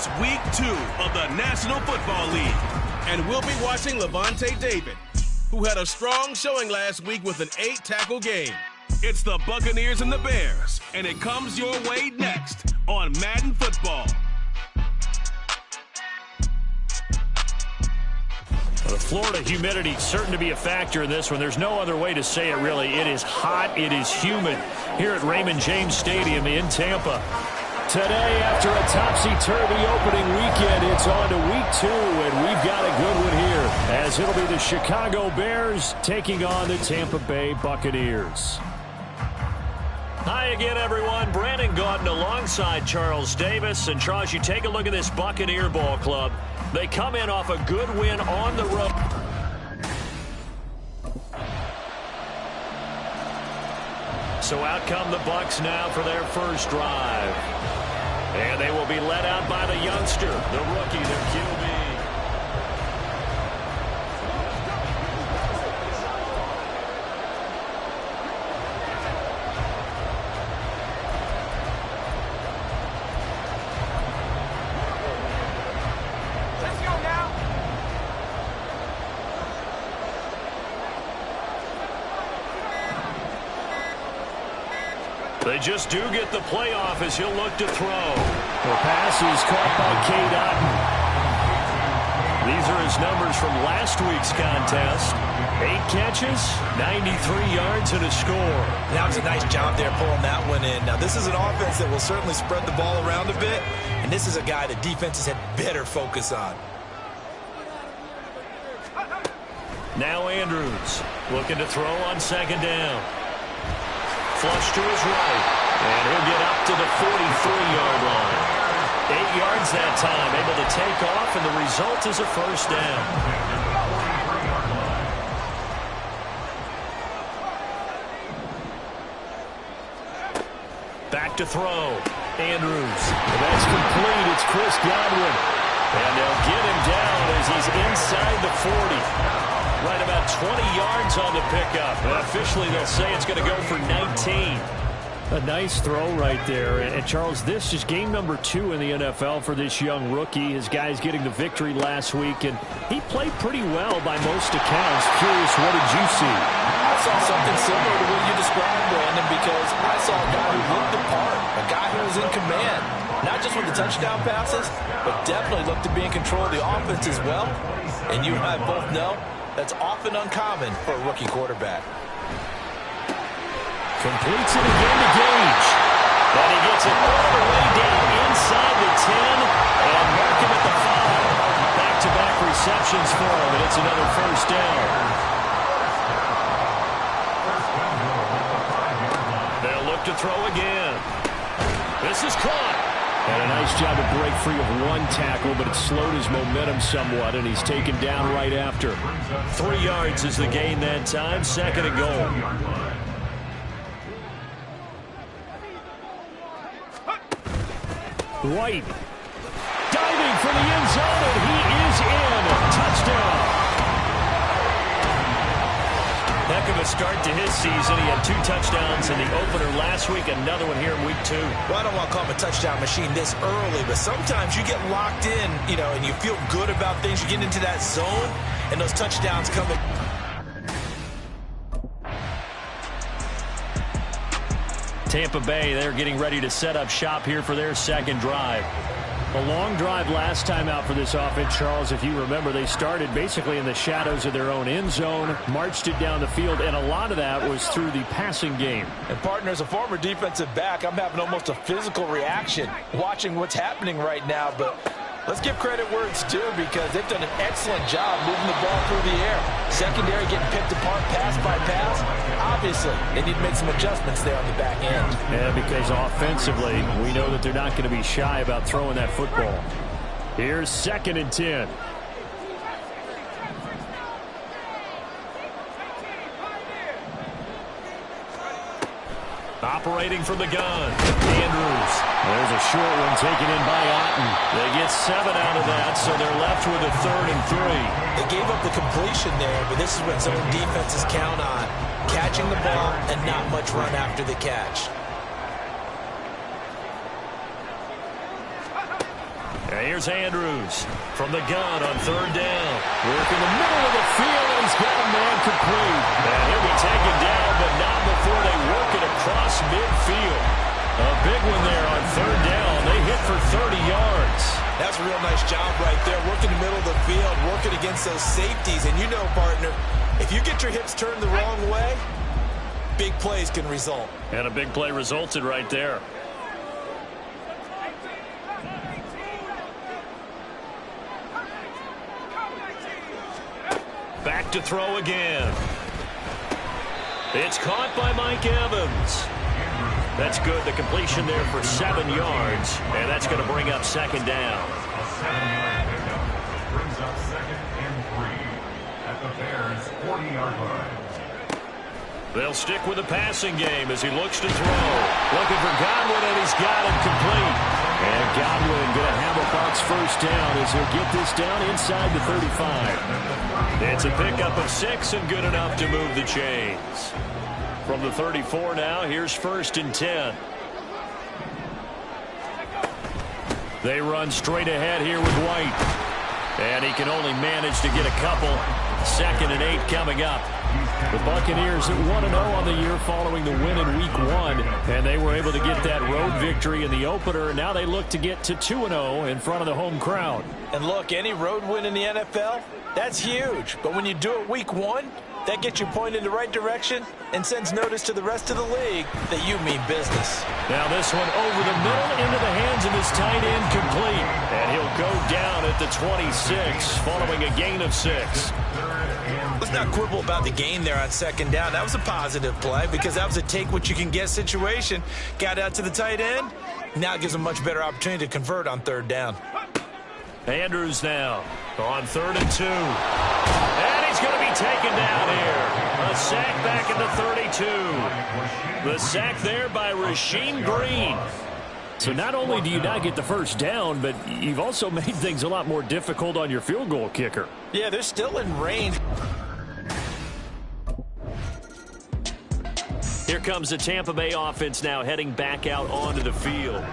It's week 2 of the National Football League. And we'll be watching Levante David, who had a strong showing last week with an 8-tackle game. It's the Buccaneers and the Bears, and it comes your way next on Madden Football. The Florida humidity certain to be a factor in this one. There's no other way to say it, really. It is hot. It is humid here at Raymond James Stadium in Tampa. Today, after a topsy-turvy opening weekend, it's on to week 2, and we've got a good one here, as it'll be the Chicago Bears taking on the Tampa Bay Buccaneers. Hi again, everyone. Brandon Gaudin alongside Charles Davis. And Charles, you take a look at this Buccaneer ball club. They come in off a good win on the road. So out come the Bucs now for their first drive. And they will be led out by the youngster, the rookie, the QB. They just do get the playoff as he'll look to throw. The pass is caught by Cade Otton. These are his numbers from last week's contest. 8 catches, 93 yards, and a score. That was a nice job there pulling that one in. Now, this is an offense that will certainly spread the ball around a bit, and this is a guy that defenses had better focus on. Now Andrews looking to throw on second down. Flush to his right, and he'll get up to the 43-yard line. 8 yards that time, able to take off, and the result is a first down. Back to throw. Andrews. And that's complete. It's Chris Godwin. And they'll get him down as he's inside the 40. Right about 20 yards on the pickup. And officially, they'll say it's going to go for 19. A nice throw right there. And Charles, this is game number 2 in the NFL for this young rookie. His guys getting the victory last week, and he played pretty well by most accounts. Curious, what did you see? I saw something similar to what you described, Brandon, because I saw a guy who looked the part, a guy who was in command. Not just with the touchdown passes, but definitely looked to be in control of the offense as well. And you and I both know that's often uncommon for a rookie quarterback. Completes it again to Gage. And he gets it all the way down inside the 10 and mark him at the 5. Back-to-back receptions for him, and it's another first down. They'll look to throw again. This is caught. And a nice job to break free of one tackle, but it slowed his momentum somewhat, and he's taken down right after. 3 yards is the gain that time, second and goal. White diving for the end zone, and he is in. Touchdown. Heck of a start to his season. He had 2 touchdowns in the opener last week, another one here in week 2. Well, I don't want to call him a touchdown machine this early, but sometimes you get locked in, and you feel good about things. You get into that zone, and those touchdowns come in. Tampa Bay, they're getting ready to set up shop here for their second drive. A long drive last time out for this offense, Charles. If you remember, they started basically in the shadows of their own end zone, marched it down the field, and a lot of that was through the passing game. And, partner, as a former defensive back, I'm having almost a physical reaction watching what's happening right now. But let's give credit where it's due, because they've done an excellent job moving the ball through the air. Secondary getting picked apart pass by pass. Obviously, they need to make some adjustments there on the back end. Yeah, because offensively, we know that they're not going to be shy about throwing that football. Here's 2nd and 10. Operating from the gun, Andrews. There's a short one taken in by Otton. They get 7 out of that, so they're left with a 3rd and 3. They gave up the completion there, but this is what zone defenses count on. Catching the ball and not much run after the catch. Here's Andrews from the gun on third down. Work in the middle of the field, and he's got a man complete. And he'll be taken down, but not before they work it across midfield. A big one there on third down. They hit for 30 yards. That's a real nice job right there, working the middle of the field, working against those safeties. And you know, partner, if you get your hips turned the wrong way, big plays can result. And a big play resulted right there. Back to throw again. It's caught by Mike Evans. That's good. The completion there for 7 yards. And that's going to bring up second down. Brings up 2nd and 3 at the Bears' 40-yard line. They'll stick with the passing game as he looks to throw. Looking for Godwin, and he's got it complete. And Godwin going to have a box first down as he'll get this down inside the 35. It's a pickup of 6 and good enough to move the chains. From the 34 now, here's 1st and 10. They run straight ahead here with White. And he can only manage to get a couple. 2nd and 8 coming up. The Buccaneers at 1-0 on the year following the win in Week 1. And they were able to get that road victory in the opener. And now they look to get to 2-0 in front of the home crowd. And look, any road win in the NFL, that's huge. But when you do it Week 1, that gets you pointed in the right direction and sends notice to the rest of the league that you mean business. Now this one over the middle into the hands of his tight end, complete. And he'll go down at the 26 following a gain of 6. Let's not quibble about the gain there on 2nd down. That was a positive play because that was a take-what-you-can-get situation. Got out to the tight end. Now it gives him a much better opportunity to convert on 3rd down. Andrews now on 3rd and 2. And he's going to be taken down here. A sack back at the 32. The sack there by Rasheem Green. So not only do you not get the first down, but you've also made things a lot more difficult on your field goal kicker. Yeah, they're still in range. Here comes the Tampa Bay offense now heading back out onto the field.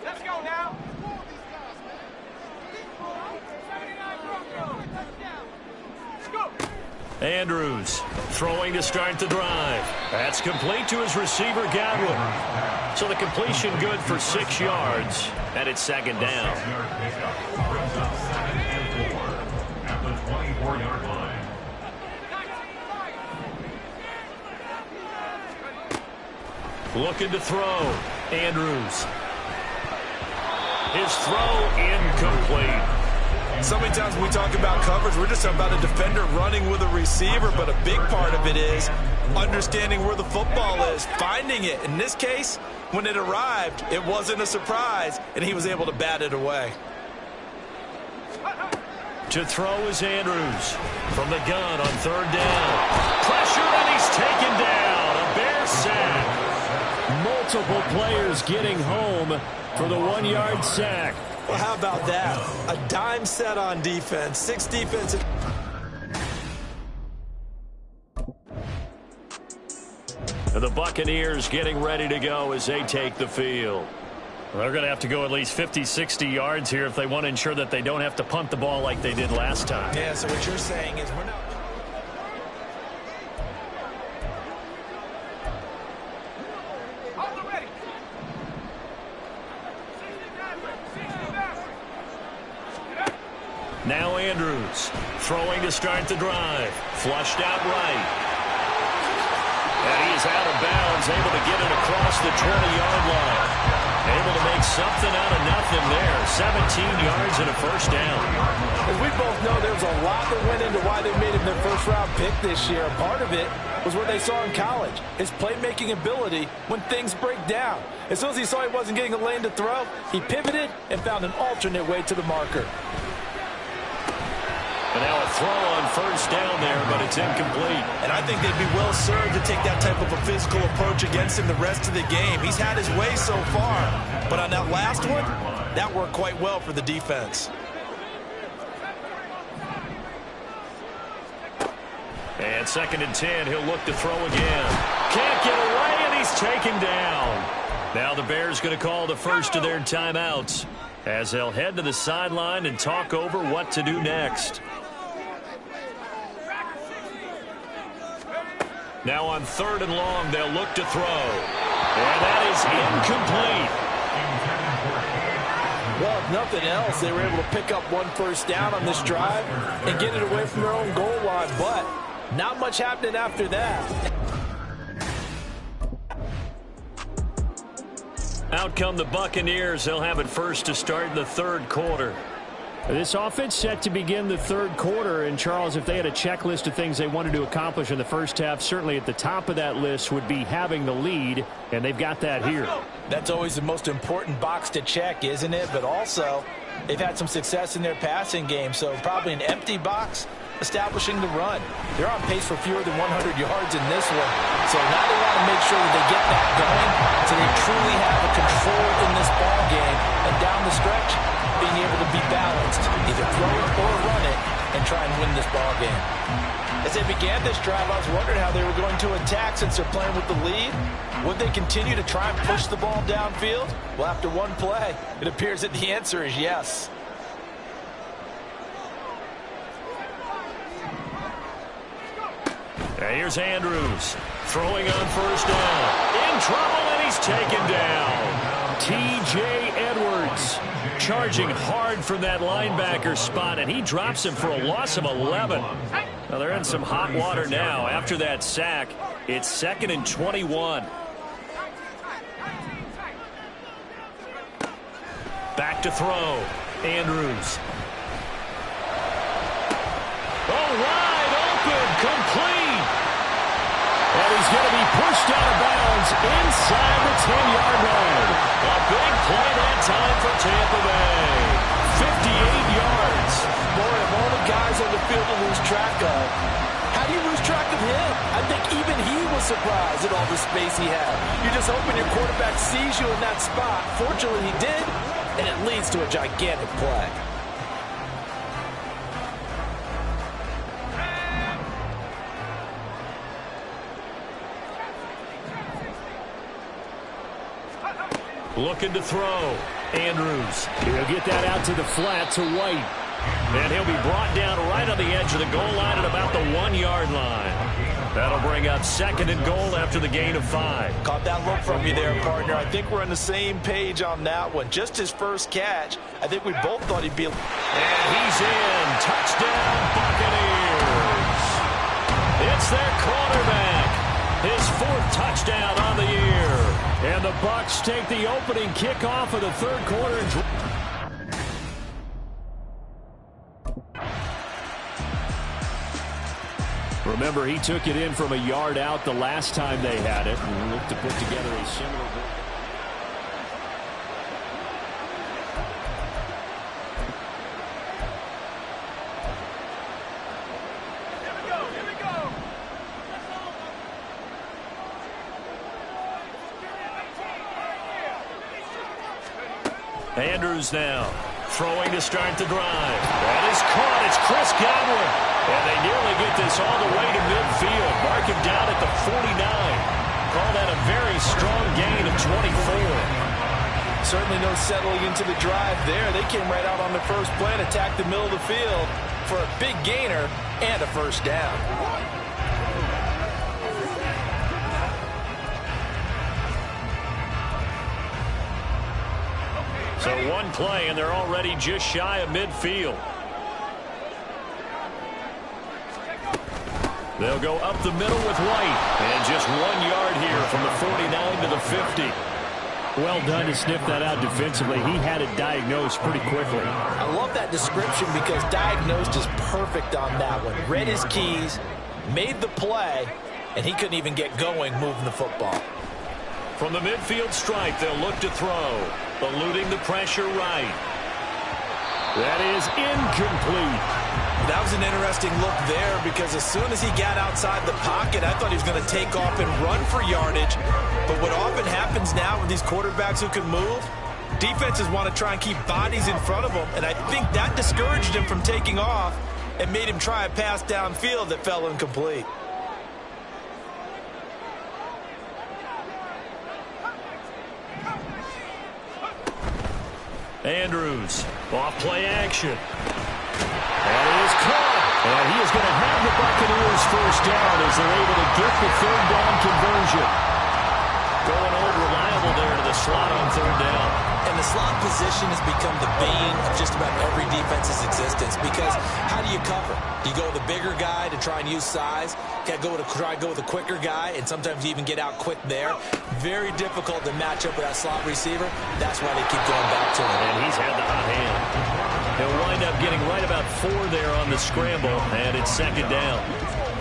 Let's go now. Andrews throwing to start the drive. That's complete to his receiver, Godwin. So the completion good for 6 yards, and it's 2nd down. Brings up 2nd and 4 at the 24-yard line. Looking to throw. Andrews. His throw incomplete. So many times when we talk about coverage, we're just about a defender running with a receiver, but a big part of it is understanding where the football is, finding it. In this case, when it arrived, it wasn't a surprise, and he was able to bat it away. To throw is Andrews from the gun on 3rd down. Pressure, and he's taken down. A Bear sack. Multiple players getting home for the 1-yard sack. Well, how about that? A dime set on defense, 6 defensive. And the Buccaneers getting ready to go as they take the field. They're going to have to go at least 50, 60 yards here if they want to ensure that they don't have to punt the ball like they did last time. Yeah, so what you're saying is we're not... Now Andrews throwing to start the drive. Flushed out right. And he is out of bounds, able to get it across the 20-yard line. Able to make something out of nothing there. 17 yards and a first down. As we both know, there was a lot that went into why they made him their first-round pick this year. Part of it was what they saw in college, his playmaking ability when things break down. As soon as he saw he wasn't getting a lane to throw, he pivoted and found an alternate way to the marker. And now a throw on first down there, but it's incomplete. And I think they'd be well served to take that type of a physical approach against him the rest of the game. He's had his way so far, but on that last one, that worked quite well for the defense. And 2nd and 10, he'll look to throw again. Can't get away, and he's taken down. Now the Bears going to call the first of their timeouts as they'll head to the sideline and talk over what to do next. Now on 3rd and long, they'll look to throw. And that is incomplete. Well, if nothing else, they were able to pick up 1 first down on this drive and get it away from their own goal line, but not much happening after that. Out come the Buccaneers. They'll have it first to start in the 3rd quarter. This offense set to begin the 3rd quarter. And, Charles, if they had a checklist of things they wanted to accomplish in the first half, certainly at the top of that list would be having the lead, and they've got that here. That's always the most important box to check, isn't it? But also, they've had some success in their passing game, so probably an empty box establishing the run. They're on pace for fewer than 100 yards in this one. So now they want to make sure that they get that going so they truly have a control in this ball game. And down the stretch, being able to be balanced, either throw it or run it, and try and win this ball game. As they began this drive, I was wondering how they were going to attack since they're playing with the lead. Would they continue to try and push the ball downfield? Well, after one play, it appears that the answer is yes. Now here's Andrews throwing on 1st down. In trouble, and he's taken down. T.J. Edwards charging hard from that linebacker spot, and he drops him for a loss of 11. Now they're in some hot water now. After that sack, it's 2nd and 21. Back to throw. Andrews. Oh, wide open, complete. And he's going to be pushed out of bounds inside the 10-yard line. A big play that time for Tampa Bay. 58 yards. Boy, of all the guys on the field to lose track of, how do you lose track of him? I think even he was surprised at all the space he had. You're just hoping your quarterback sees you in that spot. Fortunately, he did, and it leads to a gigantic play. Looking to throw. Andrews. He'll get that out to the flat to White. And he'll be brought down right on the edge of the goal line at about the 1-yard line. That'll bring up 2nd and goal after the gain of 5. Caught that look from you there, partner. I think we're on the same page on that one. Just his first catch. I think we both thought he'd be... And he's in. Touchdown, Buccaneers. It's their quarterback. His 4th touchdown on the year. And the Bucs take the opening kickoff of the 3rd quarter. Remember, he took it in from a yard out the last time they had it and looked to put together a similar goal. Andrews now throwing to start the drive. That is caught. It's Chris Godwin. And they nearly get this all the way to midfield. Mark him down at the 49. Call that a very strong gain of 24. Certainly no settling into the drive there. They came right out on the first play and attacked the middle of the field for a big gainer and a first down. So one play, and they're already just shy of midfield. They'll go up the middle with White. And just 1 yard here from the 49 to the 50. Well done to sniff that out defensively. He had it diagnosed pretty quickly. I love that description because diagnosed is perfect on that one. Read his keys, made the play, and he couldn't even get going moving the football. From the midfield stripe, they'll look to throw. Eluding the pressure right. That is incomplete. That was an interesting look there because as soon as he got outside the pocket, I thought he was going to take off and run for yardage. But what often happens now with these quarterbacks who can move, defenses want to try and keep bodies in front of them, and I think that discouraged him from taking off. and made him try a pass downfield that fell incomplete. Andrews, off play action. And he is caught. And he is going to have the Buccaneers first down as they're able to get the third down conversion. Going old reliable there to the slot on third down. And the slot position has become the bane of just about every defense's existence because how do you cover? You go with a bigger guy to try and use size. You try to go with a quicker guy, and sometimes you even get out quick there. Very difficult to match up with that slot receiver. That's why they keep going back to him. And he's had the hot hand. He'll wind up getting right about 4 there on the scramble, and it's second down.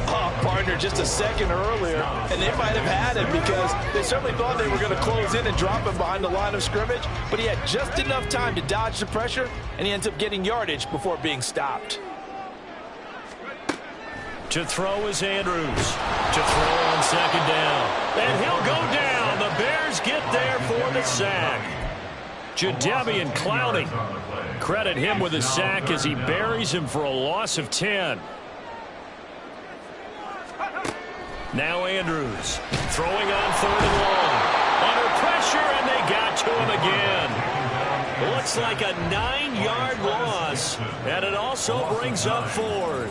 Oh, partner, just a second earlier, and they might have had him because they certainly thought they were going to close in and drop him behind the line of scrimmage, but he had just enough time to dodge the pressure, and he ends up getting yardage before being stopped. To throw is Andrews. To throw on second down. And he'll go down. The Bears get there for the sack. Jadeveon Clowney. Credit him with a sack as he buries him for a loss of 10. Now Andrews throwing on third and long. Under pressure, and they got to him again. Looks like a 9-yard loss, and it also brings up fourth.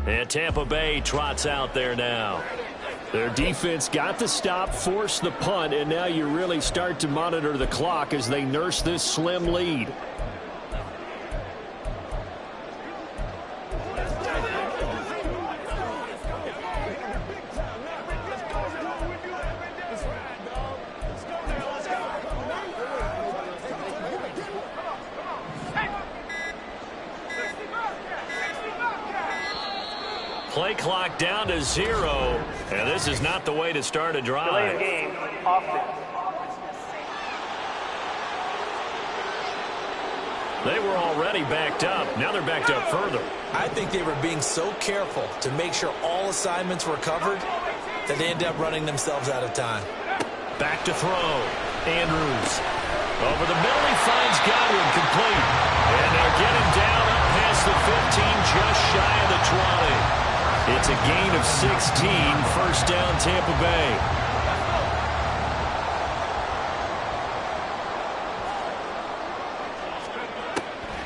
And Tampa Bay trots out there now. Their defense got the stop, forced the punt, and now you really start to monitor the clock as they nurse this slim lead. Play clock down to 0, and this is not the way to start a drive. Delay of game, offense. They were already backed up. Now they're backed up further. I think they were being so careful to make sure all assignments were covered that they ended up running themselves out of time. Back to throw. Andrews. Over the middle, he finds Godwin complete. And they'll get him down up past the 15, just shy of the 20. It's a gain of 16, first down Tampa Bay.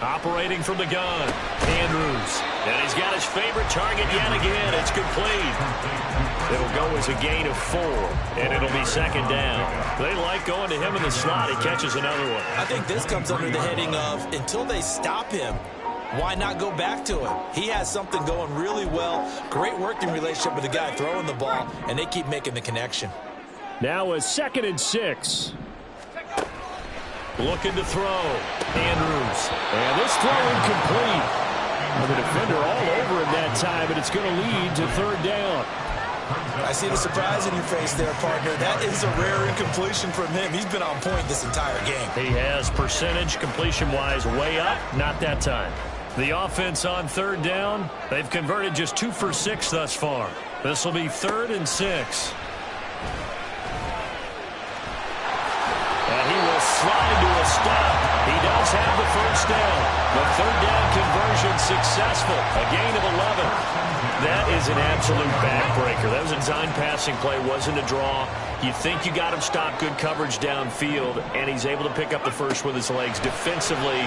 Operating from the gun, Andrews. And he's got his favorite target yet again. It's complete. It'll go as a gain of 4, and it'll be second down. They like going to him in the slot. He catches another one. I think this comes under the heading of until they stop him, why not go back to him? He has something going really well. Great working relationship with the guy throwing the ball, and they keep making the connection. Now a 2nd and 6. Looking to throw. Andrews. And this throw incomplete. The defender all over him that time, and it's going to lead to third down. I see the surprise in your face there, partner. That is a rare incompletion from him. He's been on point this entire game. He has percentage completion-wise way up. Not that time. The offense on third down, they've converted just 2 for 6 thus far. This will be 3rd and 6. And he will slide to a stop. He does have the first down. The third down conversion successful. A gain of 11. That is an absolute backbreaker. That was a design passing play, wasn't a draw. You think you got him stopped, good coverage downfield, and he's able to pick up the first with his legs. Defensively,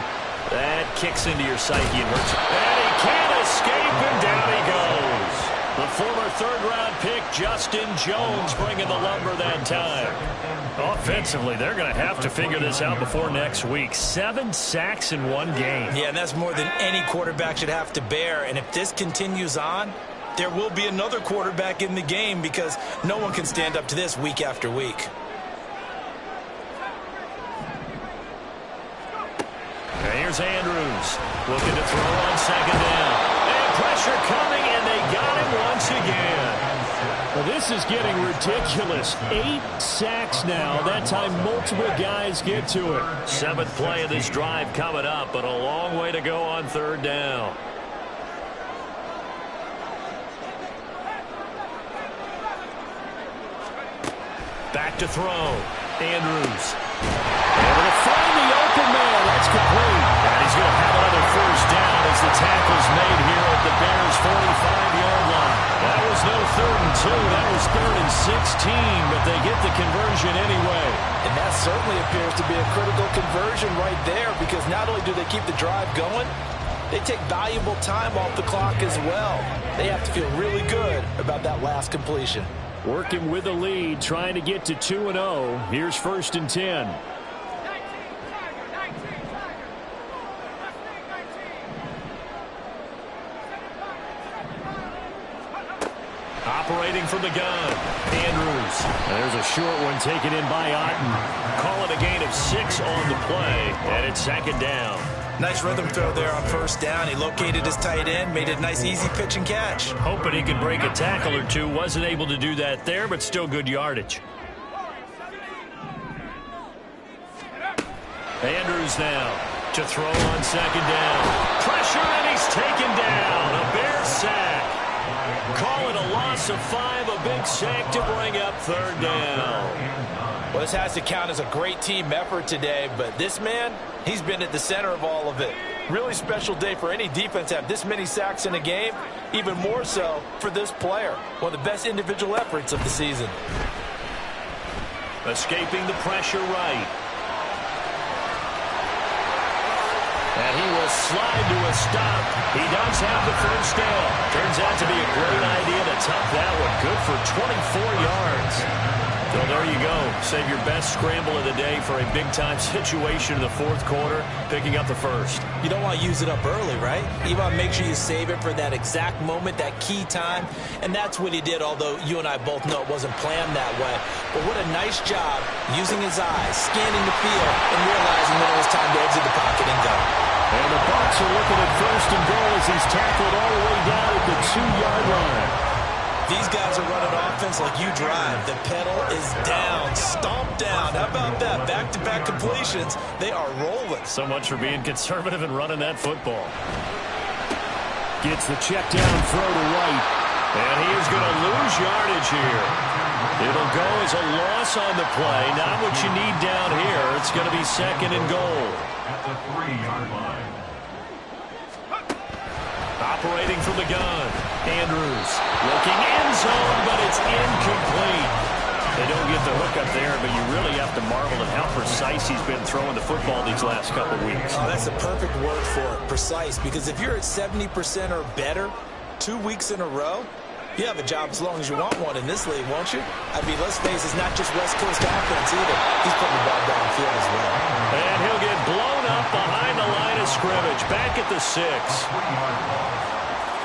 that kicks into your psyche and hurts. And he can't escape, and down he goes. The former third-round pick, Justin Jones, bringing the lumber that time. Offensively, they're going to have to figure this out before next week. 7 sacks in 1 game. Yeah, and that's more than any quarterback should have to bear. And if this continues on, there will be another quarterback in the game because no one can stand up to this week after week. And here's Andrews looking to throw on second down. And pressure coming, and they got him once again. Well, this is getting ridiculous. 8 sacks now. That time multiple guys get to it. 7th play of this drive coming up, but a long way to go on third down. Back to throw. Andrews. Able to find the open man. That's complete. And he's going to have another first down as the tackle's made here at the Bears' 45-yard line. That was no 3rd and 2. That was 3rd and 16, but they get the conversion anyway. And that certainly appears to be a critical conversion right there, because not only do they keep the drive going, they take valuable time off the clock as well. They have to feel really good about that last completion. Working with the lead, trying to get to 2-0. Here's 1st and 10. Operating from the gun, Andrews. And there's a short one taken in by Otten. Call it a gain of 6 on the play, and it's 2nd down. Nice rhythm throw there on 1st down. He located his tight end, made it a nice easy pitch and catch. Hoping he could break a tackle or two. Wasn't able to do that there, but still good yardage. Andrews now to throw on 2nd down. Pressure, and he's taken down. A Bear sack. Call it a loss of 5, a big sack to bring up 3rd down. Well, this has to count as a great team effort today, but this man, he's been at the center of all of it. Really special day for any defense to have this many sacks in a game, even more so for this player. One of the best individual efforts of the season. Escaping the pressure right. And he will slide to a stop. He does have the first down. Turns out to be a great idea to tuck that one. Good for 24 yards. So there you go. Save your best scramble of the day for a big-time situation in the 4th quarter, picking up the first. You don't want to use it up early, right? You want to make sure you save it for that exact moment, that key time. And that's what he did, although you and I both know it wasn't planned that way. But what a nice job using his eyes, scanning the field, and realizing when it was time to exit the pocket and go. And the Bucs are looking at 1st and goal as he's tackled all the way down at the 2-yard line. These guys are running offense like you drive. The pedal is down, stomped down. How about that? Back-to-back completions. They are rolling. So much for being conservative and running that football. Gets the check down throw to White. And he is going to lose yardage here. It'll go as a loss on the play. Not what you need down here. It's going to be 2nd and goal. At the 3-yard line. Operating from the gun, Andrews looking end zone, but it's incomplete. They don't get the hook up there, but you really have to marvel at how precise he's been throwing the football these last couple weeks. Oh, that's the perfect word for it, precise, because if you're at 70% or better 2 weeks in a row, you have a job as long as you want one in this league, won't you? I mean, let's face it, it's not just West Coast offense either. He's putting the ball downfield as well. And he'll get blown up behind the line of scrimmage, back at the 6. 3-yard line.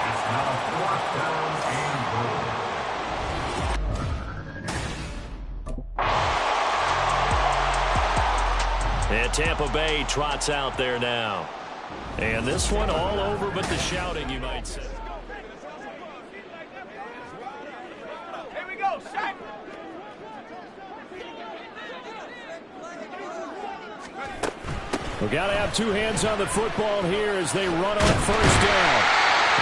It's now 4th down and goal. And Tampa Bay trots out there now. And this one all over but the shouting, you might say. Here we go, set. We've got to have 2 hands on the football here as they run on 1st down.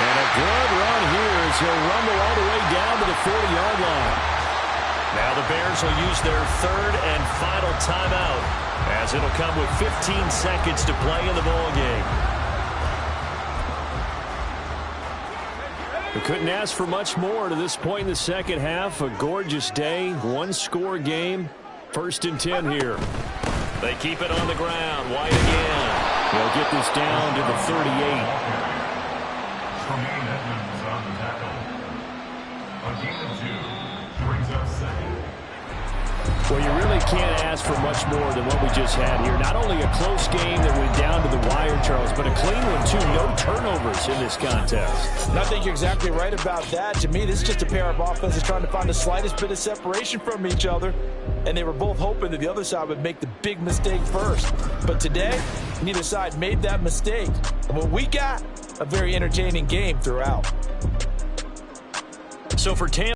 And a good run here as he'll rumble all the way down to the 40-yard line. Now the Bears will use their 3rd and final timeout, as it'll come with 15 seconds to play in the ball game. We couldn't ask for much more to this point in the 2nd half. A gorgeous day, 1-score game. 1st and 10 here. They keep it on the ground. White again. They'll get this down to the 38. Tremaine Edmonds on the tackle. A gain of 2 brings up 2nd. Well, you really can't ask for much more than what we just had here. Not only a close game that went down to the wire, Charles, but a clean one, too. No turnovers in this contest. And I think you're exactly right about that. To me, this is just a pair of offenses trying to find the slightest bit of separation from each other. And they were both hoping that the other side would make the big mistake first. But today, neither side made that mistake. And what we got, a very entertaining game throughout. So for Tampa,